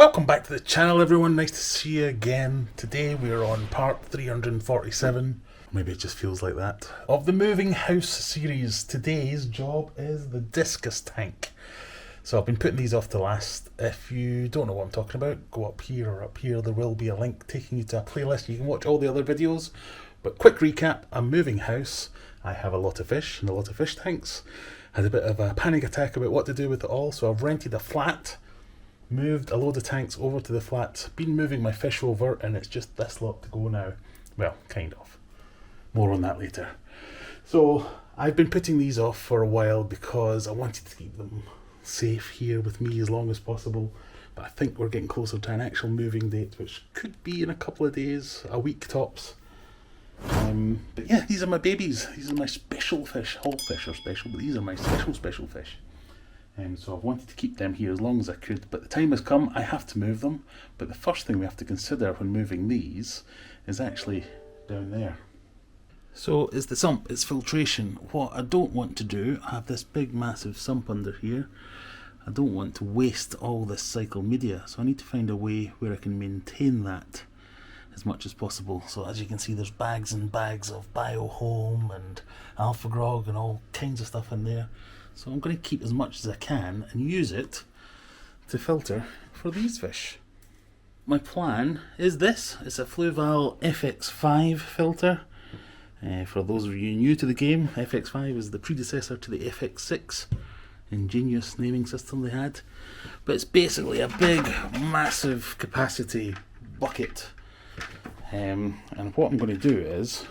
Welcome back to the channel, everyone. Nice to see you again. Today we are on part 347, maybe it just feels like that, of the Moving House series. Today's job is the Discus tank. So I've been putting these off to last. If you don't know what I'm talking about, go up here or up here. There will be a link taking you to a playlist. You can watch all the other videos. But quick recap, a moving house. I have a lot of fish and a lot of fish tanks. Had a bit of a panic attack about what to do with it all, so I've rented a flat. Moved a load of tanks over to the flat, been moving my fish over, and it's just this lot to go now. Well, kind of. More on that later. So, I've been putting these off for a while because I wanted to keep them safe here with me as long as possible. But I think we're getting closer to an actual moving date, which could be in a couple of days, a week tops. But yeah, these are my babies. These are my special fish. All fish are special, but these are my special fish. So I've wanted to keep them here as long as I could, but the time has come, I have to move them. But the first thing we have to consider when moving these is actually down there. So it's the sump, it's filtration. What I don't want to do, I have this big massive sump under here. I don't want to waste all this cycle media, so I need to find a way where I can maintain that as much as possible. So as you can see, there's bags and bags of Biohome and Alpha Grog and all kinds of stuff in there. So I'm going to keep as much as I can and use it to filter for these fish. My plan is this. It's a Fluval FX5 filter. For those of you new to the game, FX5 is the predecessor to the FX6. Ingenious naming system they had. But it's basically a big, massive capacity bucket. And what I'm going to do is,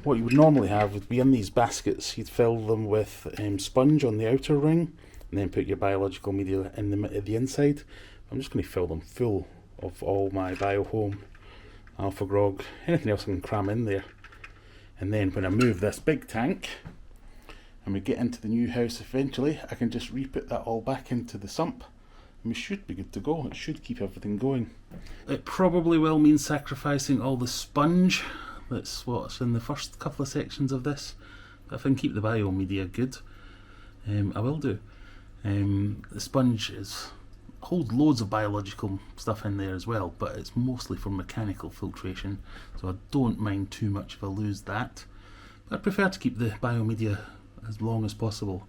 what you would normally have would be in these baskets. You'd fill them with sponge on the outer ring and then put your biological media in at the inside. I'm just going to fill them full of all my Biohome, Alpha Grog, anything else I can cram in there. And then when I move this big tank and we get into the new house eventually, I can just re-put that all back into the sump and we should be good to go. It should keep everything going. It probably will mean sacrificing all the sponge. That's what's in the first couple of sections of this. But if I can keep the biomedia good, I will do. The sponge holds loads of biological stuff in there as well, but it's mostly for mechanical filtration, so I don't mind too much if I lose that. But I prefer to keep the biomedia as long as possible.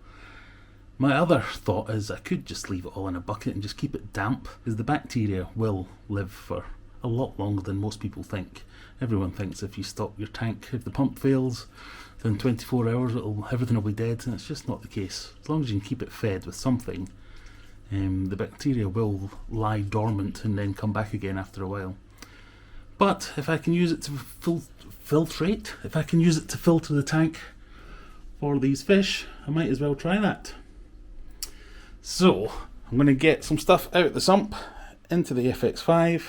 My other thought is I could just leave it all in a bucket and just keep it damp, because the bacteria will live for a lot longer than most people think. Everyone thinks if you stop your tank, if the pump fails, within 24 hours everything will be dead, and it's just not the case. As long as you can keep it fed with something, the bacteria will lie dormant and then come back again after a while. But if I can use it to filtrate, if I can use it to filter the tank for these fish, I might as well try that. So I'm going to get some stuff out the sump into the FX5,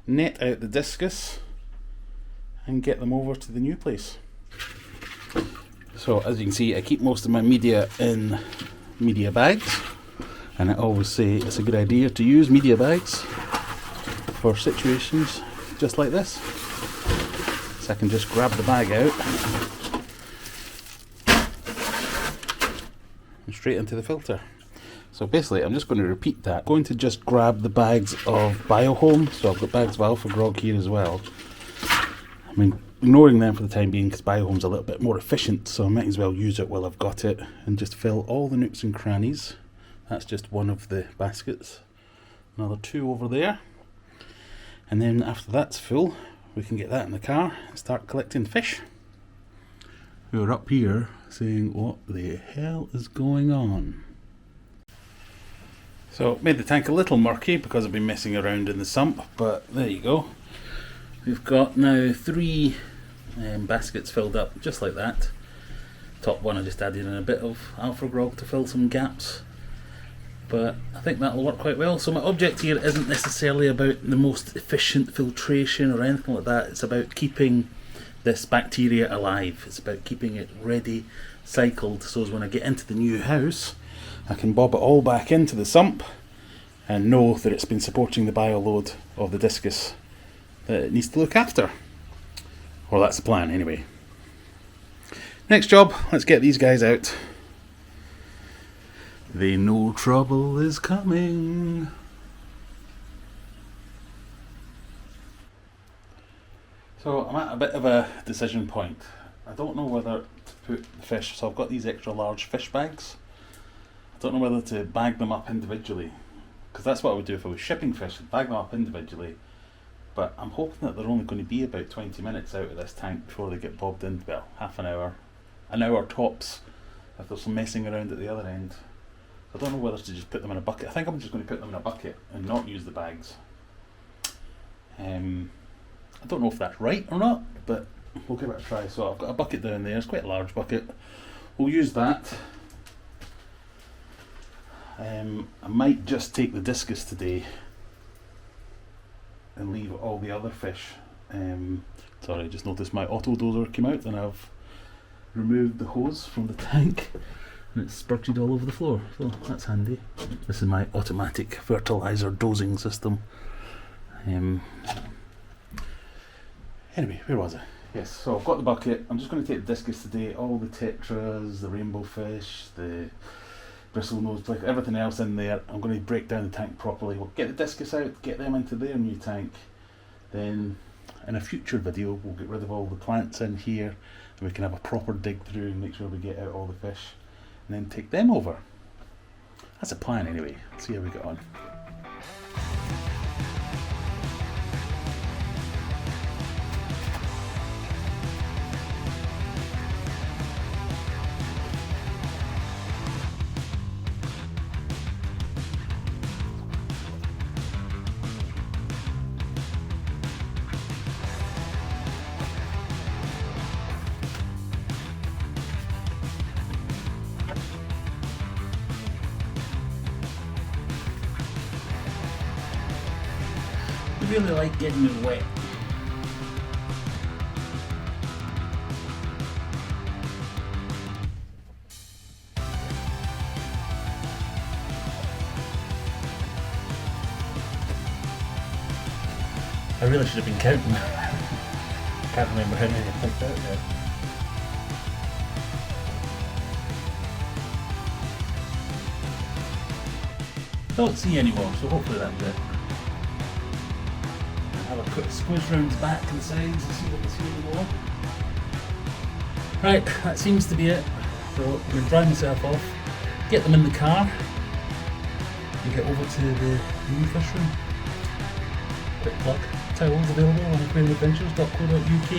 net out the Discus, and get them over to the new place. So as you can see, I keep most of my media in media bags, and I always say it's a good idea to use media bags for situations just like this. So I can just grab the bag out and straight into the filter. So basically I'm just going to repeat that. Going to just grab the bags of Biohome, so I've got bags of Alpha Grog here as well. I mean, ignoring them for the time being because Biohome's a little bit more efficient, so I might as well use it while I've got it and just fill all the nooks and crannies. That's just one of the baskets. Another two over there. And then after that's full, we can get that in the car and start collecting fish. Who are up here saying, what the hell is going on? So made the tank a little murky because I've been messing around in the sump, but there you go. We've got now 3 baskets filled up just like that. Top one I just added in a bit of Alpha Grog to fill some gaps, but I think that'll work quite well. So my object here isn't necessarily about the most efficient filtration or anything like that. It's about keeping this bacteria alive. It's about keeping it ready, cycled, so as when I get into the new house I can bob it all back into the sump and know that it's been supporting the bioload of the Discus that it needs to look after. Well, that's the plan anyway. Next job, let's get these guys out. They know trouble is coming. So I'm at a bit of a decision point. I don't know whether to put the fish, so I've got these extra large fish bags. I don't know whether to bag them up individually, because that's what I would do if I was shipping fish, I'd bag them up individually. But I'm hoping that they're only going to be about 20 minutes out of this tank before they get bobbed in. Well, half an hour tops, if there's some messing around at the other end. I don't know whether to just put them in a bucket. I think I'm just going to put them in a bucket and not use the bags. I don't know if that's right or not, but we'll give it a try. So I've got a bucket down there, it's quite a large bucket. We'll use that. I might just take the Discus today and leave all the other fish. Sorry, I just noticed my auto dozer came out and I've removed the hose from the tank and it's spurted all over the floor, so that's handy. This is my automatic fertilizer dosing system. Anyway, where was I? Yes, so I've got the bucket. I'm just going to take the Discus today, all the tetras, the rainbow fish, the bristlenose pike, everything else in there. I'm going to break down the tank properly. We'll get the Discus out, get them into their new tank. Then in a future video we'll get rid of all the plants in here and we can have a proper dig through and make sure we get out all the fish and then take them over. That's a plan anyway. Let's see how we get on. I really like getting it wet. I really should have been counting. Can't remember how many I picked out yet. Don't see any more, so hopefully that's it. Have a quick squish round the back and sides and see what we see anymore. Right, that seems to be it. So I'm going to dry myself off, get them in the car and get over to the new fish room. Quick plug, towels available on aquariumadventures.co.uk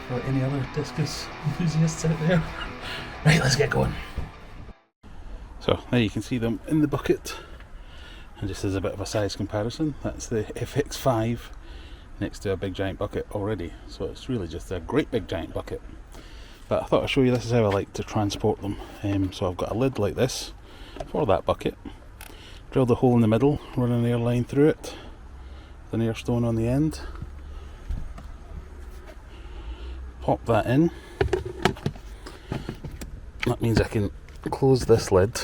for any other Discus enthusiasts out there. Right, let's get going. So there you can see them in the bucket. And just as a bit of a size comparison, that's the FX5 next to a big giant bucket already. So it's really just a great big giant bucket. But I thought I'd show you, this is how I like to transport them. So I've got a lid like this for that bucket. Drilled a hole in the middle, run an air line through it, with an air stone on the end. Pop that in. That means I can close this lid.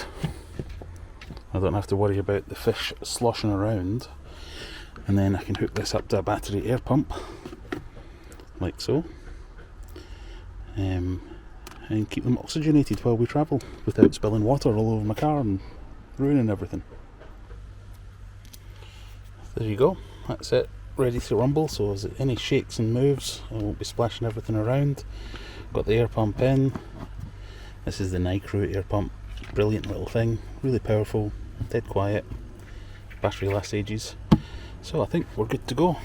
I don't have to worry about the fish sloshing around, and then I can hook this up to a battery air pump like so, and keep them oxygenated while we travel without spilling water all over my car and ruining everything. There you go, that's it, ready to rumble. So as any shakes and moves, I won't be splashing everything around. Got the air pump in. This is the Nicro air pump. Brilliant little thing, really powerful, dead quiet, battery lasts ages, so I think we're good to go.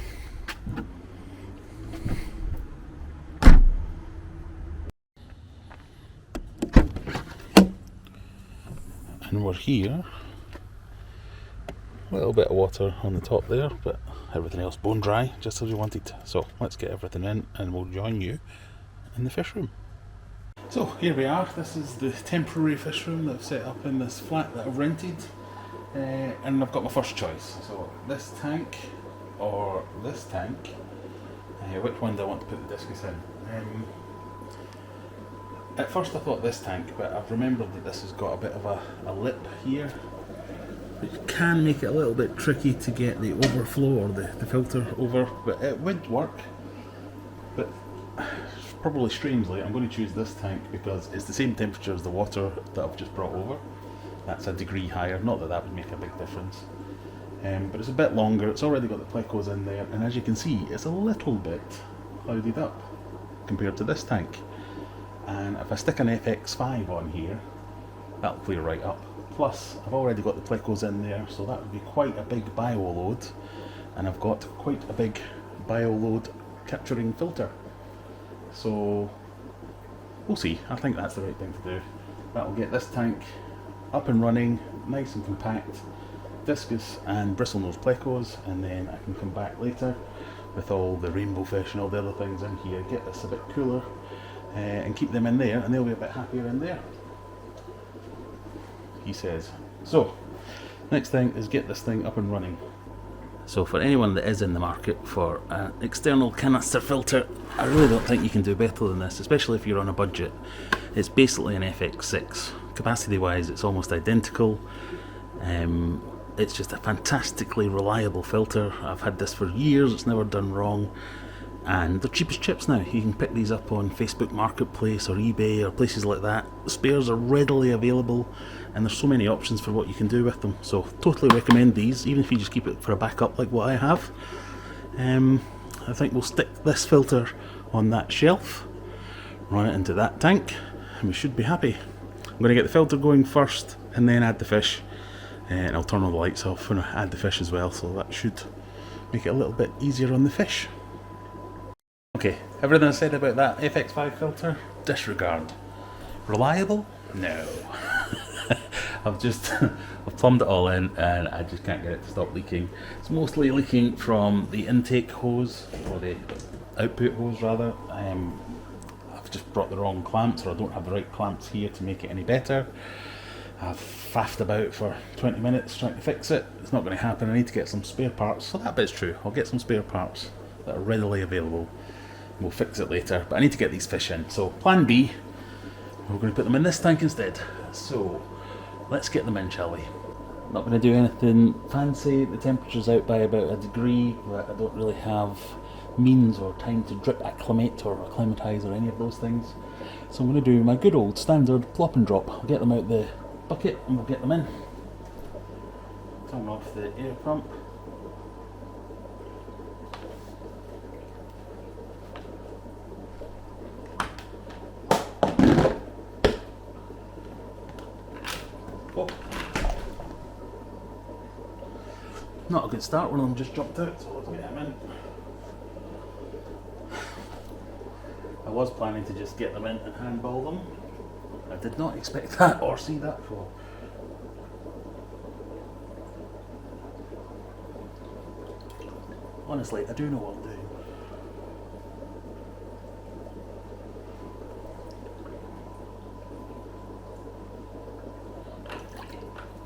And we're here, a little bit of water on the top there, but everything else bone dry, just as we wanted. So let's get everything in and we'll join you in the fish room. So here we are, this is the temporary fish room that I've set up in this flat that I've rented, and I've got my first choice. So this tank or this tank, which one do I want to put the Discus in? At first I thought this tank, but I've remembered that this has got a bit of a lip here, which can make it a little bit tricky to get the overflow or the filter over, but it would work. But probably strangely, I'm going to choose this tank because it's the same temperature as the water that I've just brought over. That's a degree higher, not that that would make a big difference. but it's a bit longer. It's already got the plecos in there, and as you can see, it's a little bit clouded up compared to this tank. And if I stick an FX5 on here, that'll clear right up. Plus, I've already got the plecos in there, so that would be quite a big bio load, and I've got quite a big bio load capturing filter. So we'll see. I think that's the right thing to do. That'll get this tank up and running, nice and compact, Discus and bristlenose plecos, and then I can come back later with all the rainbow fish and all the other things in here, get this a bit cooler, and keep them in there, and they'll be a bit happier in there, he says. So, next thing is get this thing up and running. So for anyone that is in the market for an external canister filter, I really don't think you can do better than this, especially if you're on a budget. It's basically an FX6. Capacity wise, it's almost identical. It's just a fantastically reliable filter. I've had this for years, it's never done wrong, and they're cheap as chips now. You can pick these up on Facebook Marketplace or eBay or places like that. The spares are readily available, and there's so many options for what you can do with them. So totally recommend these, even if you just keep it for a backup like what I have. I think we'll stick this filter on that shelf, run it into that tank, and we should be happy. I'm going to get the filter going first and then add the fish, and I'll turn all the lights off when I add the fish as well, so that should make it a little bit easier on the fish. Okay, everything I said about that FX5 filter, disregard. Reliable? No. I've plumbed it all in and I just can't get it to stop leaking. It's mostly leaking from the intake hose, or the output hose rather. I've just brought the wrong clamps, or I don't have the right clamps here to make it any better. I've faffed about for 20 minutes trying to fix it. It's not going to happen. I need to get some spare parts. So that bit's true. I'll get some spare parts that are readily available. We'll fix it later. But I need to get these fish in. So plan B, we're going to put them in this tank instead. So let's get them in, shall we? Not going to do anything fancy. The temperature's out by about a degree, but I don't really have means or time to drip acclimate or acclimatise or any of those things. So I'm going to do my good old standard plop and drop. I'll get them out the bucket and we'll get them in. Turn off the air pump. Oh. Not a good start, one of them just jumped out, so let's get them in. I was planning to just get them in and handball them. I did not expect that or see that fall. Honestly, I do know what I'm doing.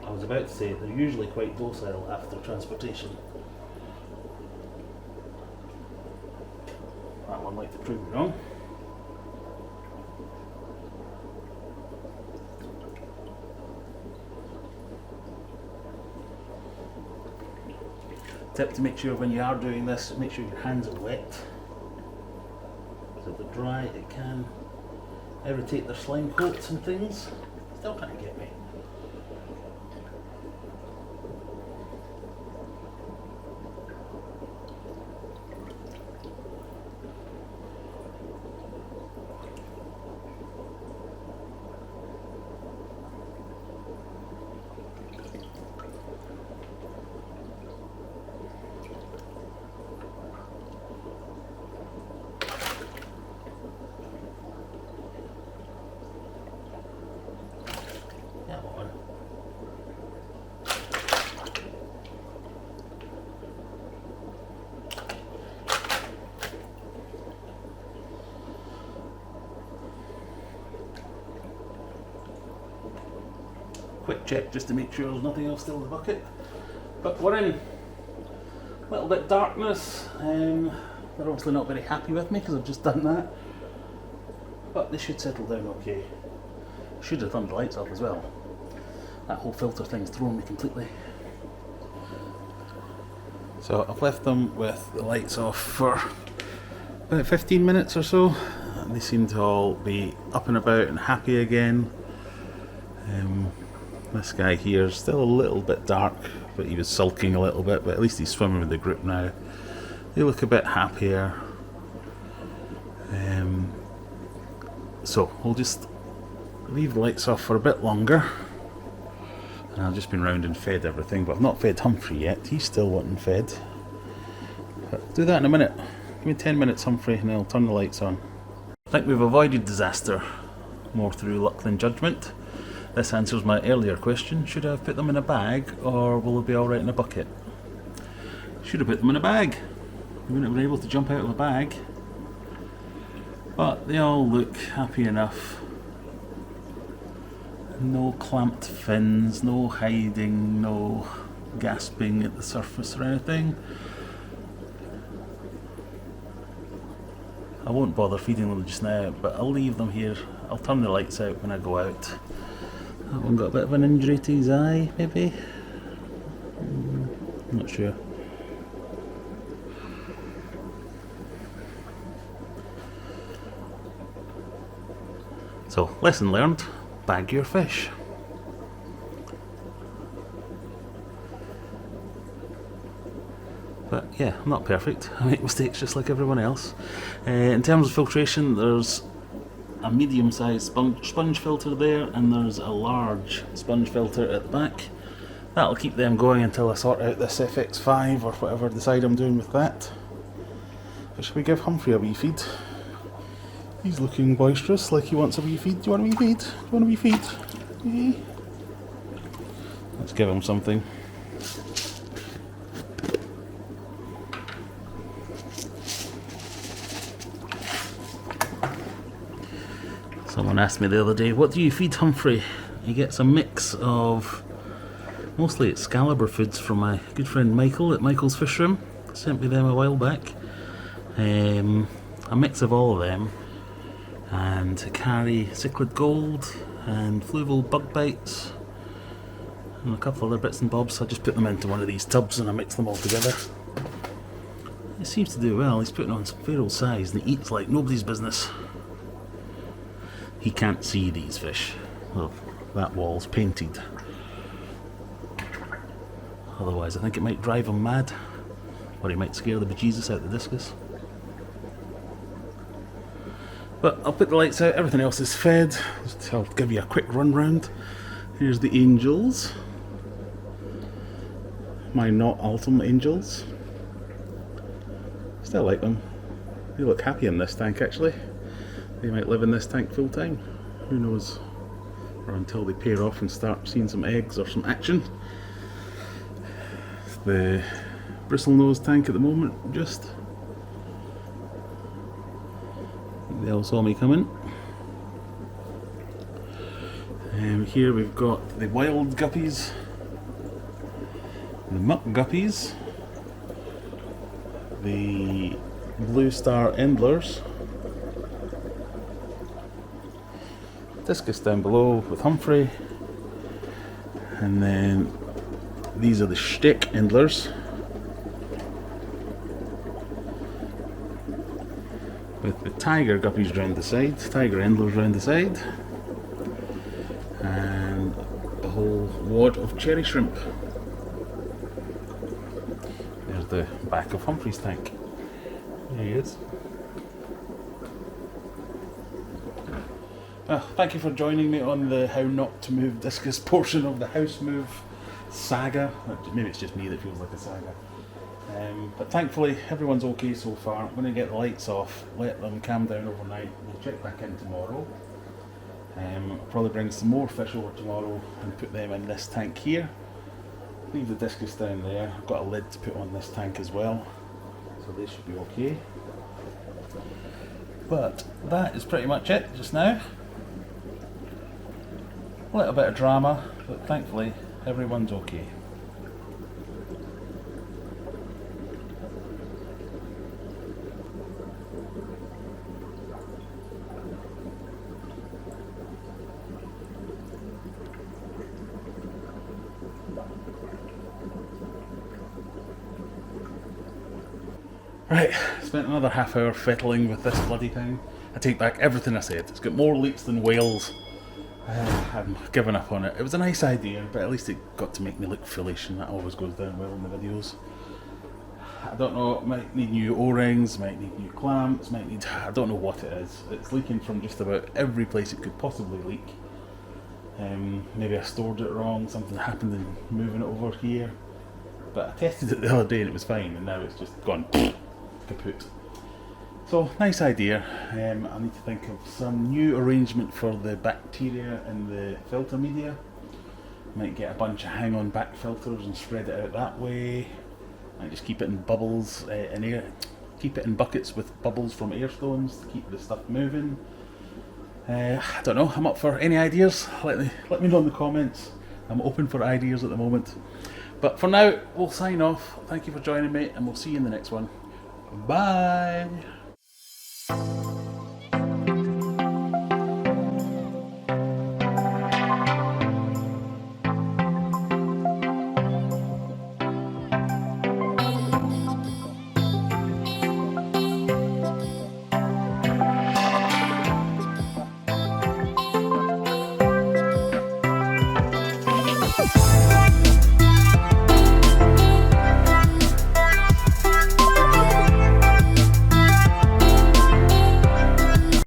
I was about to say they're usually quite docile after transportation. That one like to prove me wrong. Tip to make sure when you are doing this, make sure your hands are wet. So if they're dry, it can irritate their slime coats and things. Still can't get me. Quick check just to make sure there's nothing else still in the bucket. But we're in. A little bit darkness. They're obviously not very happy with me because I've just done that. But they should settle down okay. Should have turned the lights off as well. That whole filter thing's thrown me completely. So I've left them with the lights off for about 15 minutes or so. And they seem to all be up and about and happy again. This guy here is still a little bit dark, but he was sulking a little bit, but at least he's swimming with the group now. They look a bit happier. So we'll just leave the lights off for a bit longer. And I've just been round and fed everything, but I've not fed Humphrey yet. He's still wanting fed. But I'll do that in a minute. Give me 10 minutes, Humphrey, and I'll turn the lights on. I think we've avoided disaster more through luck than judgment. This answers my earlier question. Should I have put them in a bag, or will it be alright in a bucket? Should have put them in a bag. We wouldn't have been able to jump out of a bag. But they all look happy enough. No clamped fins, no hiding, no gasping at the surface or anything. I won't bother feeding them just now, but I'll leave them here. I'll turn the lights out when I go out. That one got a bit of an injury to his eye, maybe? I'm not sure. So, lesson learned, bag your fish. But yeah, I'm not perfect. I make mistakes just like everyone else. In terms of filtration, there's a medium-sized sponge filter there, and there's a large sponge filter at the back. That'll keep them going until I sort out this FX5 or whatever I decide I'm doing with that. But shall we give Humphrey a wee feed? He's looking boisterous, like he wants a wee feed. Do you want a wee feed? Do you want a wee feed? Yeah. Let's give him something. Someone asked me the other day, what do you feed Humphrey? He gets a mix of, mostly Excalibur foods from my good friend Michael at Michael's Fish Room. Sent me them a while back. A mix of all of them. And carry cichlid gold and fluval bug bites and a couple other bits and bobs. I just put them into one of these tubs and I mix them all together. It seems to do well. He's putting on some fair old size and he eats like nobody's business. He can't see these fish. Well, that wall's painted. Otherwise I think it might drive him mad, or he might scare the bejesus out the Discus. But I'll put the lights out, everything else is fed. I'll give you a quick run round. Here's the angels. My not ultimate angels. Still like them. They look happy in this tank actually. They might live in this tank full time. Who knows? Or until they pair off and start seeing some eggs or some action. The bristlenose tank at the moment, just. They all saw me coming. Here we've got the wild guppies, the muck guppies, the blue star endlers, Discus down below with Humphrey, and then these are the shtick endlers. With the tiger guppies round the side, tiger endlers round the side, and a whole wad of cherry shrimp. There's the back of Humphrey's tank. There he is. Thank you for joining me on the how not to move Discus portion of the house move saga. Maybe it's just me that feels like a saga. But thankfully everyone's okay so far. I'm going to get the lights off, let them calm down overnight. We'll check back in tomorrow. I'll probably bring some more fish over tomorrow and put them in this tank here. Leave the Discus down there. I've got a lid to put on this tank as well, so they should be okay. But that is pretty much it just now. A little bit of drama, but thankfully everyone's okay. Right, spent another half hour fiddling with this bloody thing. I take back everything I said. It's got more leaks than whales. I'm giving up on it. It was a nice idea, but at least it got to make me look foolish, and that always goes down well in the videos. I don't know, it might need new O-rings, might need new clamps, might need... I don't know what it is. It's leaking from just about every place it could possibly leak. Maybe I stored it wrong, something happened in moving it over here. But I tested it the other day and it was fine, and now it's just gone kaput. So, nice idea. I need to think of some new arrangement for the bacteria in the filter media. Might get a bunch of hang-on back filters and spread it out that way. Might just keep it in bubbles, keep it in buckets with bubbles from air stones to keep the stuff moving. I don't know, I'm up for any ideas. Let me know in the comments. I'm open for ideas at the moment. But for now, we'll sign off. Thank you for joining me, and we'll see you in the next one. Bye!